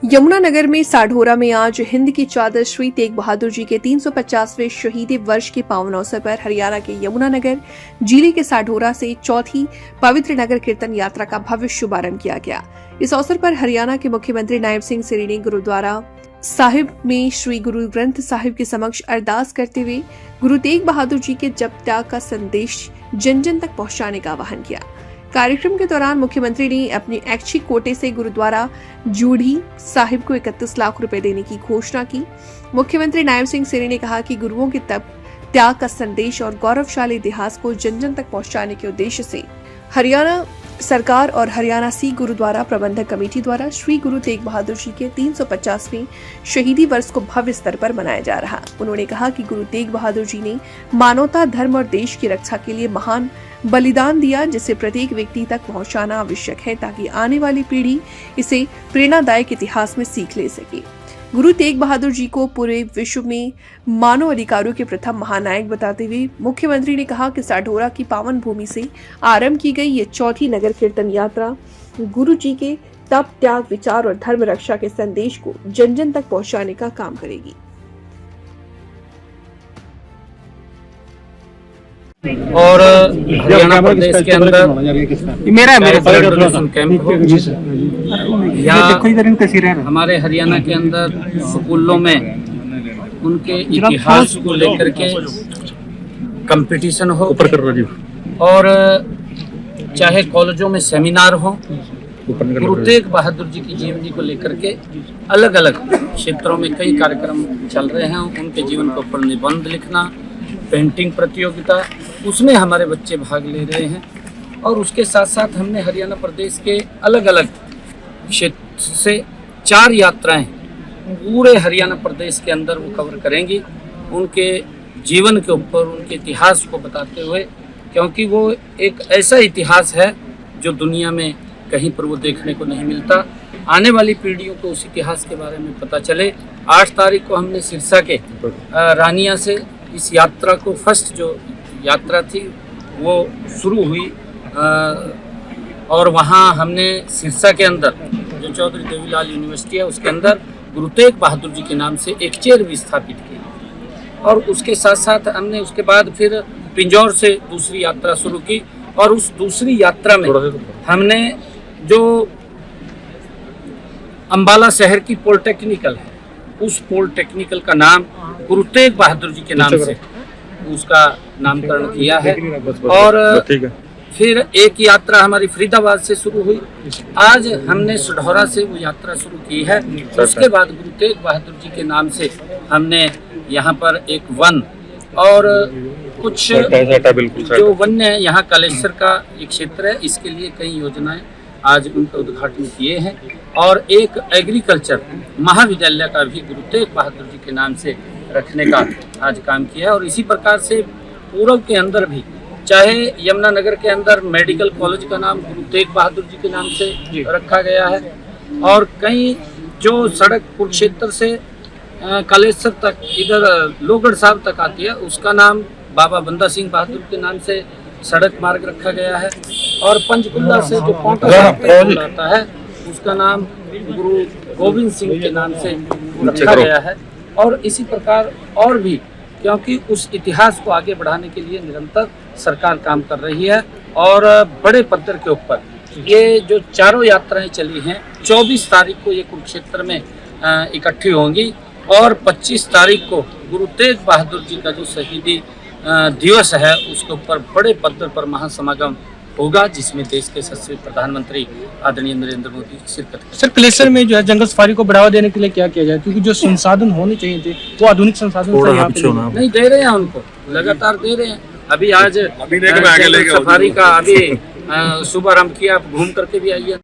यमुनानगर में साढौरा में आज हिंद की चादर श्री तेग बहादुर जी के 350वें शहीदी वर्ष के पावन अवसर पर हरियाणा के यमुनानगर जिले के साढौरा से चौथी पवित्र नगर कीर्तन यात्रा का भव्य शुभारंभ किया गया। इस अवसर पर हरियाणा के मुख्यमंत्री नायब सिंह सिरी ने गुरुद्वारा साहिब में श्री गुरु ग्रंथ साहिब के समक्ष अरदास करते हुए गुरु तेग बहादुर जी के जप त्याग का संदेश जन जन तक पहुंचाने का आह्वान किया। कार्यक्रम के दौरान मुख्यमंत्री ने अपने ऐच्छिक कोटे से गुरुद्वारा जूढ़ी साहिब को 31 लाख रुपए देने की घोषणा की। मुख्यमंत्री नायब सिंह सिरी ने कहा कि गुरुओं के तप त्याग का संदेश और गौरवशाली इतिहास को जन जन तक पहुंचाने के उद्देश्य से हरियाणा सरकार और हरियाणा सिख गुरुद्वारा प्रबंधक कमेटी द्वारा श्री गुरु तेग बहादुर जी के 350वें शहीदी वर्ष को भव्य स्तर पर मनाया जा रहा। उन्होंने कहा कि गुरु तेग बहादुर जी ने मानवता, धर्म और देश की रक्षा के लिए महान बलिदान दिया, जिसे प्रत्येक व्यक्ति तक पहुंचाना आवश्यक है ताकि आने वाली पीढ़ी इसे प्रेरणादायक इतिहास में सीख ले सके। गुरु तेग बहादुर जी को पूरे विश्व में मानव अधिकारों के प्रथम महानायक बताते हुए मुख्यमंत्री ने कहा कि साढौरा की पावन भूमि से आरंभ की गई ये चौथी नगर कीर्तन यात्रा गुरु जी के तप त्याग, विचार और धर्म रक्षा के संदेश को जन जन तक पहुंचाने का काम करेगी। और हरियाणा प्रदेश के अंदर कैंप हो या हमारे हरियाणा के अंदर स्कूलों में उनके इतिहास को लेकर के कंपटीशन हो और चाहे कॉलेजों में सेमिनार हो, गुरु तेग बहादुर जी की जीवनी को लेकर के अलग अलग क्षेत्रों में कई कार्यक्रम चल रहे हैं। उनके जीवन के ऊपर निबंध लिखना, पेंटिंग प्रतियोगिता, उसमें हमारे बच्चे भाग ले रहे हैं। और उसके साथ साथ हमने हरियाणा प्रदेश के अलग अलग क्षेत्र से 4 यात्राएं पूरे हरियाणा प्रदेश के अंदर वो कवर करेंगी, उनके जीवन के ऊपर, उनके इतिहास को बताते हुए, क्योंकि वो एक ऐसा इतिहास है जो दुनिया में कहीं पर वो देखने को नहीं मिलता। आने वाली पीढ़ियों को उस इतिहास के बारे में पता चले। 8 तारीख को हमने सिरसा के रानिया से इस यात्रा को, फर्स्ट जो यात्रा थी वो शुरू हुई और वहाँ हमने सिरसा के अंदर जो चौधरी देवीलाल यूनिवर्सिटी है उसके अंदर गुरु तेग बहादुर जी के नाम से एक चेयर भी स्थापित की। और उसके साथ साथ हमने उसके बाद फिर पिंजौर से दूसरी यात्रा शुरू की और उस दूसरी यात्रा में हमने जो अंबाला शहर की पॉलिटेक्निकल है, उस पॉलिटेक्निकल का नाम गुरु तेग बहादुर जी के नाम से उसका नामकरण किया है। और फिर एक यात्रा हमारी फरीदाबाद से शुरू हुई, आज हमने साढौरा से वो यात्रा शुरू की है। उसके बाद गुरु तेग बहादुर जी के नाम से हमने यहाँ पर एक वन और कुछ जो वन्य है, यहाँ कालेश्वर का एक क्षेत्र है, इसके लिए कई योजनाएं आज उनका उद्घाटन किए हैं। और एक एग्रीकल्चर महाविद्यालय का भी गुरु तेग बहादुर जी के नाम से रखने का आज काम किया है। और इसी प्रकार से पूर्व के अंदर भी, चाहे यमुनानगर के अंदर मेडिकल कॉलेज का नाम गुरु तेग बहादुर जी के नाम से रखा गया है। और कई जो सड़क कुरुक्षेत्र से कालेश्वर तक, इधर लोहगढ़ साहब तक आती है, उसका नाम बाबा बंदा सिंह बहादुर के नाम से सड़क मार्ग रखा गया है। और पंचकुला से जो पौंटा साहब आता है उसका नाम गुरु गोविंद सिंह के नाम से रखा गया है। और इसी प्रकार और भी, क्योंकि उस इतिहास को आगे बढ़ाने के लिए निरंतर सरकार काम कर रही है। और बड़े पद्धर के ऊपर ये जो चारों यात्राएं चली हैं, 24 तारीख को ये कुरुक्षेत्र में इकट्ठी होंगी और 25 तारीख को गुरु तेग बहादुर जी का जो शहीदी दिवस है उसके ऊपर बड़े पद्धर पर महासमागम होगा, जिसमें देश के सशस्त्र प्रधानमंत्री आदरणीय नरेंद्र मोदी शिरकत करेंगे। सर, कालेश्वर में जो है जंगल सफारी को बढ़ावा देने के लिए क्या किया जाए, क्योंकि जो संसाधन होने चाहिए थे वो आधुनिक संसाधन नहीं दे रहे हैं, उनको लगातार दे रहे हैं। अभी आज सफारी का अभी शुभारंभ किया, आप घूम करके भी आइए।